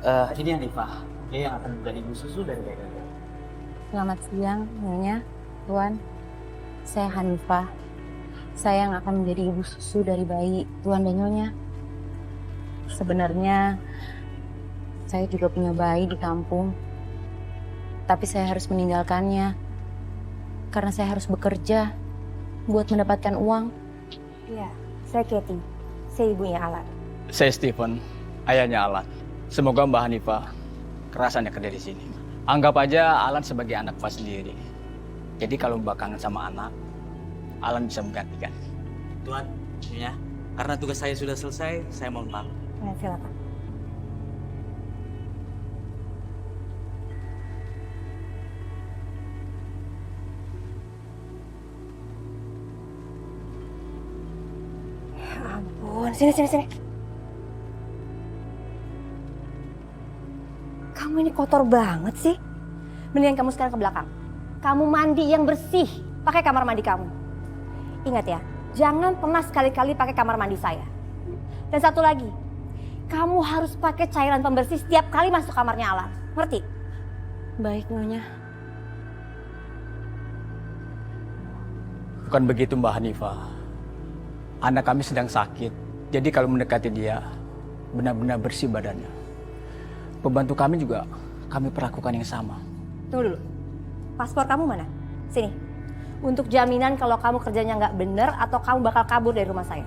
Ini Hanifah, dia yang akan menjadi ibu susu dari bayi Anda. Selamat siang, Nyonya, Tuan. Saya Hanifah. Saya yang akan menjadi ibu susu dari bayi Tuan dan Nyonya. Sebenarnya saya juga punya bayi di kampung, tapi saya harus meninggalkannya karena saya harus bekerja buat mendapatkan uang. Iya, saya Katie. Saya ibunya Alan. Saya Stephen, ayahnya Alan. Semoga Mbak Hanifah kerasannya kerja di sini. Anggap aja Alan sebagai anak Pak sendiri. Jadi kalau Mbak kangen sama anak, Alan bisa menggantikan. Tuan, ya, karena tugas saya sudah selesai, saya mohon pamit. Nah, silakan. Ya ampun, sini. Kamu ini kotor banget sih. Mendingan kamu sekarang ke belakang. Kamu mandi yang bersih, pakai kamar mandi kamu. Ingat ya, jangan pernah sekali-kali pakai kamar mandi saya. Dan satu lagi, kamu harus pakai cairan pembersih setiap kali masuk kamarnya Alan. Ngerti? Baik, Nyonya. Bukan begitu Mbak Hanifah. Anak kami sedang sakit. Jadi kalau mendekati dia, benar-benar bersih badannya. Pembantu kami juga kami perlakukan yang sama. Tunggu dulu. Paspor kamu mana? Sini. Untuk jaminan kalau kamu kerjanya nggak bener atau kamu bakal kabur dari rumah saya.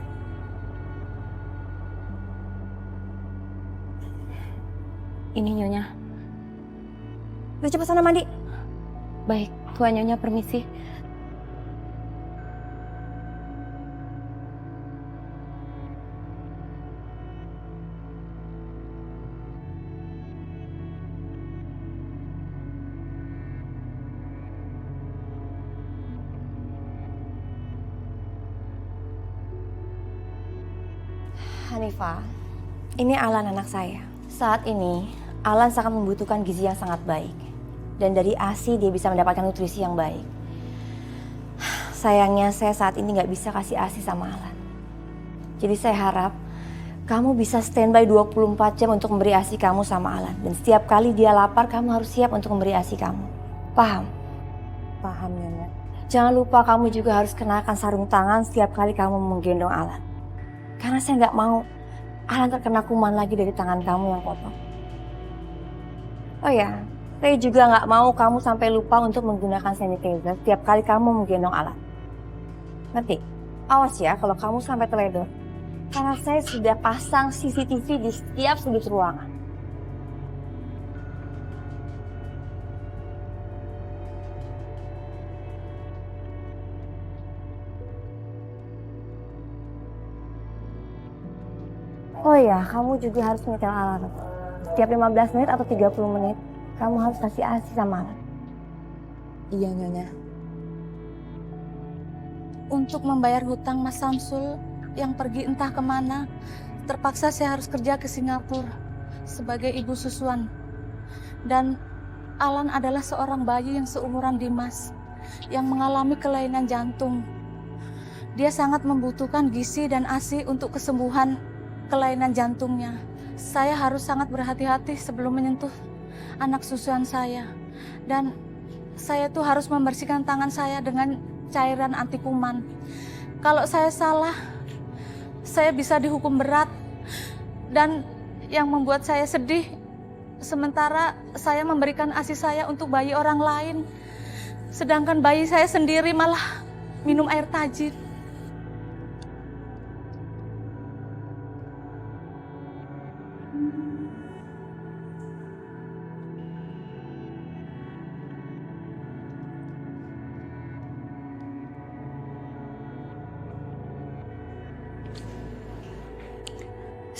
Ini Nyonya. Udah cepat sana mandi. Baik, Tuan Nyonya permisi. Hanifah, ini Alan anak saya. Saat ini, Alan sangat membutuhkan gizi yang sangat baik. Dan dari ASI dia bisa mendapatkan nutrisi yang baik. Sayangnya saya saat ini nggak bisa kasih ASI sama Alan. Jadi saya harap kamu bisa standby 24 jam untuk memberi ASI kamu sama Alan. Dan setiap kali dia lapar, kamu harus siap untuk memberi ASI kamu. Paham? Paham, Nyonya. Jangan lupa kamu juga harus kenakan sarung tangan setiap kali kamu menggendong Alan. Karena saya nggak mau Alan terkena kuman lagi dari tangan kamu yang kotor. Oh ya, saya juga nggak mau kamu sampai lupa untuk menggunakan sanitizer setiap kali kamu menggendong Alan. Ngerti? Awas ya kalau kamu sampai teledor. Karena saya sudah pasang CCTV di setiap sudut ruangan. Oh ya, kamu juga harus nyetel alarm. Setiap 15 menit atau 30 menit, kamu harus kasih ASI sama alarm. Iya, Nyonya. Untuk membayar hutang Mas Samsul yang pergi entah kemana, terpaksa saya harus kerja ke Singapura sebagai ibu susuan. Dan Alan adalah seorang bayi yang seumuran Dimas yang mengalami kelainan jantung. Dia sangat membutuhkan gizi dan ASI untuk kesembuhan kelainan jantungnya. Saya harus sangat berhati-hati sebelum menyentuh anak susuan saya. Dan saya tuh harus membersihkan tangan saya dengan cairan anti kuman. Kalau saya salah, saya bisa dihukum berat. Dan yang membuat saya sedih, sementara saya memberikan ASI saya untuk bayi orang lain, sedangkan bayi saya sendiri malah minum air tajin.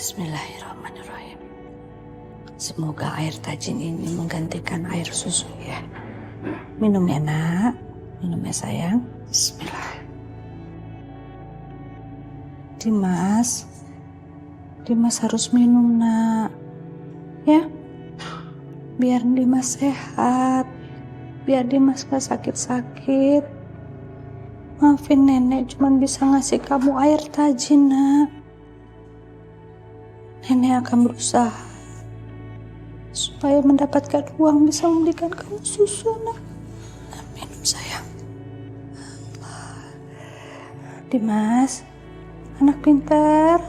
Bismillahirrahmanirrahim. Semoga air tajin ini menggantikan air susu ya. Minum ya nak, minum ya sayang. Bismillah. Dimas harus minum nak. Ya, biar Dimas sehat, biar Dimas gak sakit-sakit. Maafin nenek cuman bisa ngasih kamu air tajin nak. Nenek akan berusaha. supaya mendapatkan uang bisa membelikan kamu susu, nak. Nah, minum sayang. Dimas, anak pintar.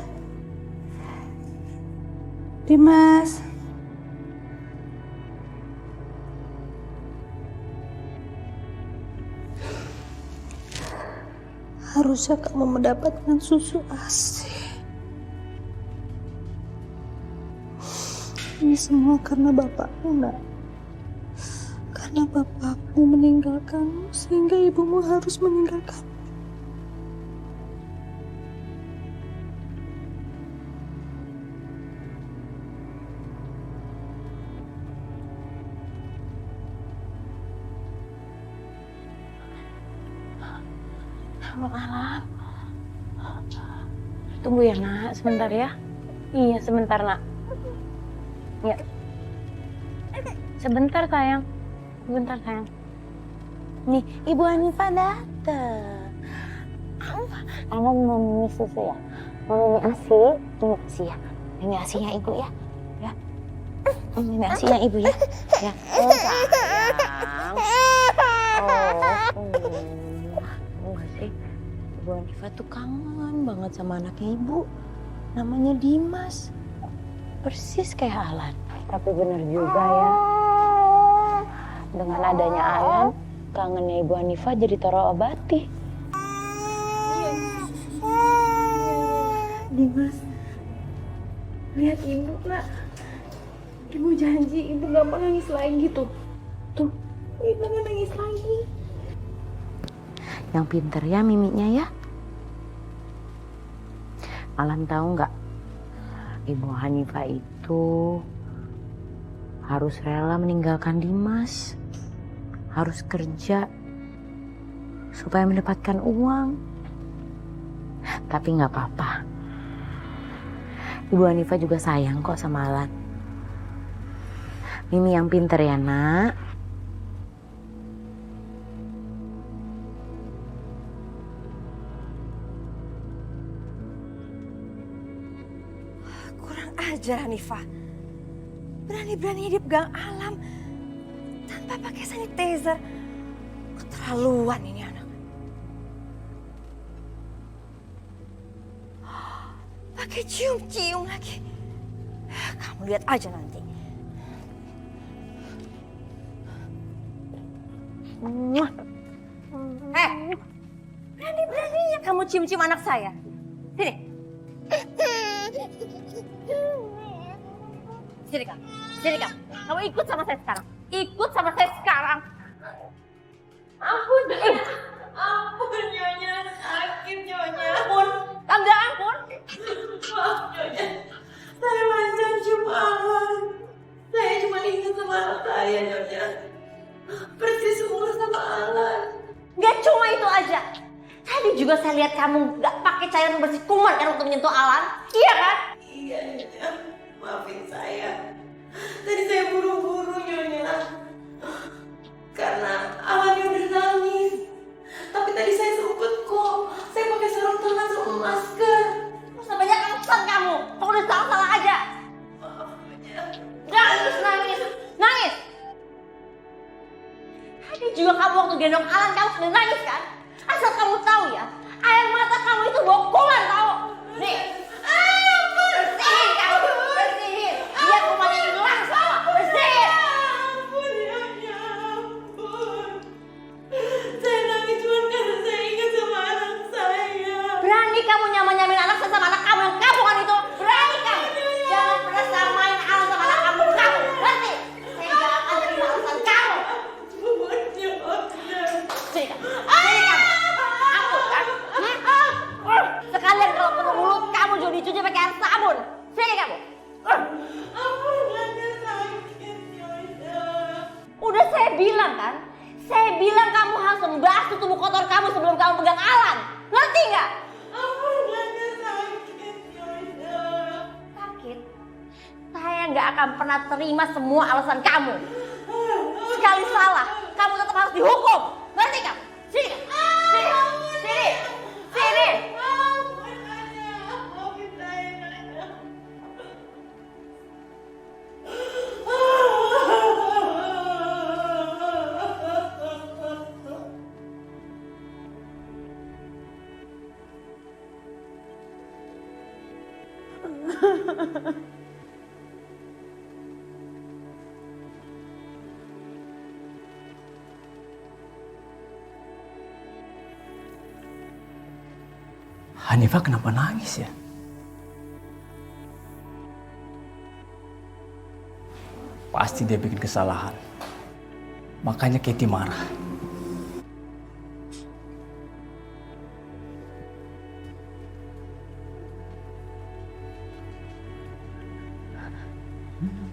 Dimas. Harusnya kamu mendapatkan susu ASI. Ini semua karena bapakmu, nak. Karena bapakmu meninggalkanmu sehingga ibumu harus meninggalkanmu. Alam. Tunggu ya nak, sebentar ya. Iya sebentar nak. Ya. Sebentar sayang. Sebentar sayang. Nih, Ibu Hanifah datang. Alam mau minum susu ya. Mau minum ASI, minum ASI ya. Minum ASI-nya Ibu ya. Ya. Minum ASI-nya Ibu ya. Ya. Oh sayang. Enggak sih. Ibu Hanifah tuh kangen banget sama anaknya Ibu. Namanya Dimas. Persis kayak Alan. Tapi bener juga ya. Dengan adanya Alan, kangennya Ibu Hanifah jadi terobati. Dimas, lihat Ibu nak. Ibu janji Ibu gak mau nangis lagi tuh. Tuh, Ibu gak nangis lagi. Yang pinter ya mimiknya ya. Alan tahu nggak, Ibu Hanifah itu harus rela meninggalkan Dimas, harus kerja supaya mendapatkan uang. Tapi nggak apa-apa. Ibu Hanifah juga sayang kok sama Alan. Mimi yang pinter ya nak. Ajar Hanifah, berani-beraninya dia pegang Alam tanpa pakai sanitizer. Keterlaluan ini anak. Pakai cium-cium lagi. Kamu lihat aja nanti. Berani-beraninya kamu cium-cium anak saya. Sini. Sini kamu. Kamu ikut sama saya sekarang. Ikut sama saya sekarang. Ampun, ampun Nyonya, sakit Nyonya. Ampun, enggak ampun. Maaf Nyonya, saya lancang cuma Alan. Saya cuma ingat sama anak saya Nyonya. Persis umur sama Alan. Gak cuma itu aja. Tadi juga saya lihat kamu gak pakai cairan bersih kuman kan untuk menyentuh Alan. Iya kan? Iya Nyonya, maafin saya. Tadi saya buru-buru Nyonya. Karena Alannya udah nangis. Tapi tadi saya sempet kok. Saya pakai sarung tangan sama masker. Masa banyak alasan kamu. Kalau udah salah-salah aja. Maaf Nyonya. Nangis. Tadi juga kamu waktu gendong Alan kamu sudah nangis kan? Asal kamu tahu ya, air mata kamu itu bau kuman tahu. Nih, bersihin kamu, bersihin. Biar kumannya hilang semua, bersihin. Ampun Nyonya, ampun. Saya nangis cuma karena saya ingat sama anak saya. Berani kamu nyamain anak saya sama anak kamu yang kampungan itu? Berani kamu? Jangan pernah samain Alan sama anak kamu, ngerti? Saya gak akan terima alasan kamu. Ampun Nyonya. Sini kamu. Ampun kan? Sekalian kalau penuh mulut kamu juga dicuci pakai air sabun. Sini kamu. Ampun Nyonya, sakit Nyonya. Udah saya bilang kan? Saya bilang kamu harus membasuh tubuh kotor kamu sebelum kamu pegang Alan. Ngerti nggak? Ampun Nyonya, sakit Nyonya. Sakit. Saya nggak akan pernah terima semua alasan kamu. Sekali salah, kamu tetap harus dihukum. Ngerti kamu? Sini kamu. Sini. Sini. Ampun Nyonya, maafin saya Nyonya. Hanifah kenapa nangis ya? Pasti dia bikin kesalahan. Makanya Katie marah.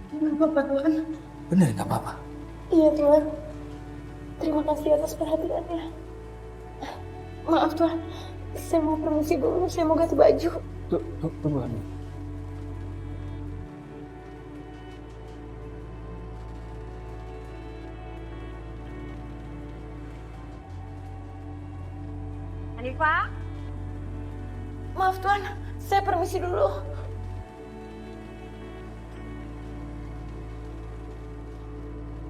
Nggak apa-apa Tuhan. Bener nggak apa-apa? Iya Tuhan. Terima kasih atas perhatiannya. Maaf Tuhan. Saya mau permisi dulu. Saya mau ganti baju. Tunggu Hanifah. Hanifah? Maaf Tuhan. Saya permisi dulu.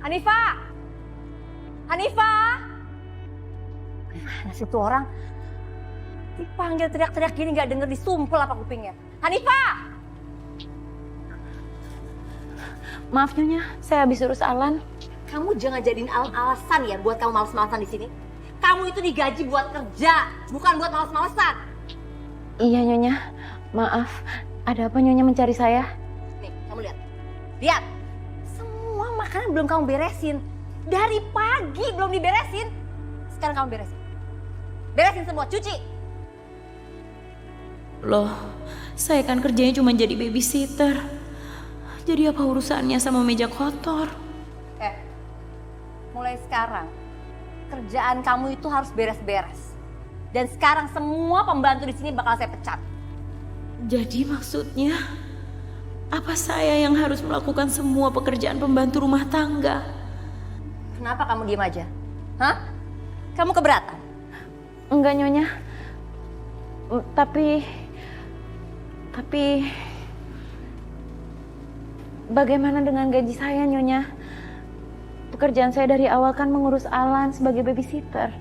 Hanifah? Hanifah? Mana sih tuh orang? Dipanggil teriak-teriak gini gak denger, disumpel apa kupingnya? Hanifah! Maaf Nyonya, saya habis urus Alan. Kamu jangan jadiin alasan ya buat kamu males-malesan di sini. Kamu itu digaji buat kerja, bukan buat males-malesan. Iya Nyonya, maaf. Ada apa Nyonya mencari saya? Nih, kamu lihat. Lihat. Semua makanan belum kamu beresin. Dari pagi belum diberesin. Sekarang kamu beresin. Beresin semua, cuci. Loh, saya kan kerjanya cuma jadi babysitter. Jadi apa urusannya sama meja kotor? Mulai sekarang, kerjaan kamu itu harus beres-beres. Dan sekarang semua pembantu di sini bakal saya pecat. Jadi maksudnya, apa saya yang harus melakukan semua pekerjaan pembantu rumah tangga? Kenapa kamu diem aja? Hah? Kamu keberatan? Enggak Nyonya. Tapi bagaimana dengan gaji saya Nyonya? Pekerjaan saya dari awal kan mengurus Alan sebagai babysitter.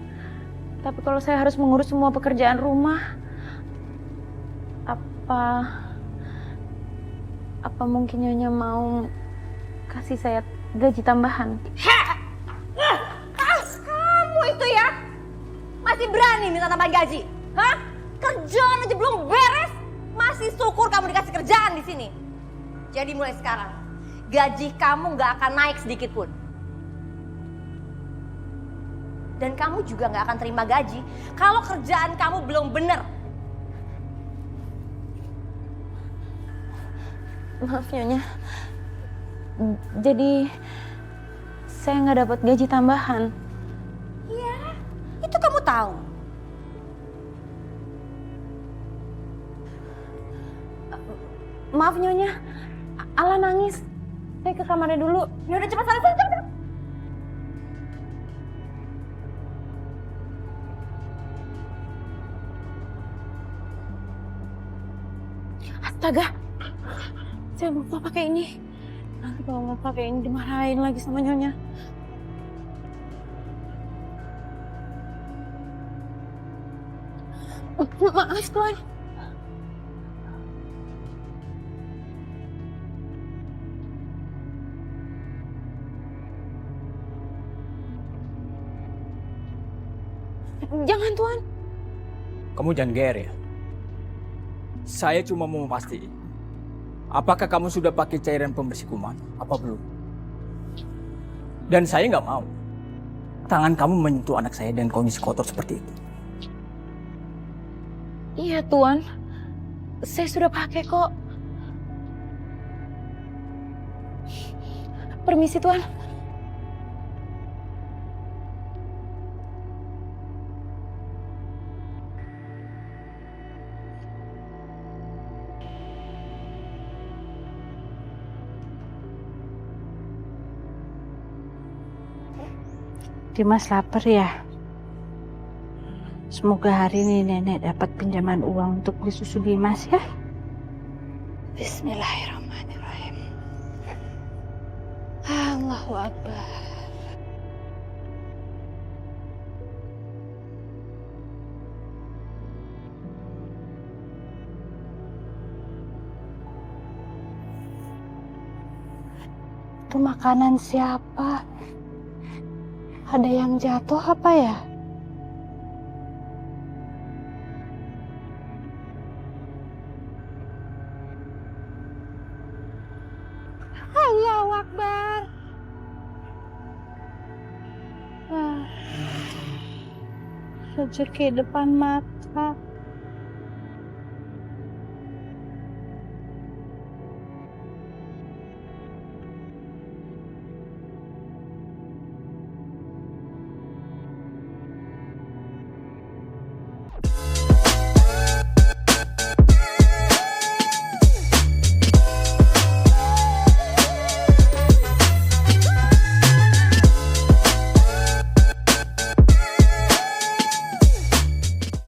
Tapi kalau saya harus mengurus semua pekerjaan rumah, apa mungkin Nyonya mau kasih saya gaji tambahan? Kamu itu ya masih berani minta tambahan gaji? Hah? Kerjaan aja belum beres, masih syukur kamu dikasih kerjaan di sini. Jadi mulai sekarang, gaji kamu nggak akan naik sedikit pun. Dan kamu juga nggak akan terima gaji kalau kerjaan kamu belum bener. Maaf Nyonya. Jadi saya nggak dapat gaji tambahan. Iya, itu kamu tahu. Maaf Nyonya, Alan nangis. Saya ke kamarnya dulu. Ya udah cepat sana, cepat. Astaga, saya lupa pakai ini. Nanti kalau mau pakai ini dimarahin lagi sama Nyonya. Maaf Tuan. Jangan Tuan. Kamu jangan GR ya. Saya cuma mau memastikan. Apakah kamu sudah pakai cairan pembersih kuman? Apa belum? Dan saya nggak mau tangan kamu menyentuh anak saya dengan kondisi kotor seperti itu. Iya Tuan, saya sudah pakai kok. Permisi Tuan. Dimas lapar ya? Semoga hari ini nenek dapat pinjaman uang untuk beli susu Dimas ya. Bismillahirrahmanirrahim. Allahu Akbar. Itu makanan siapa? Ada yang jatuh apa ya? Akbar. Rezeki depan mata.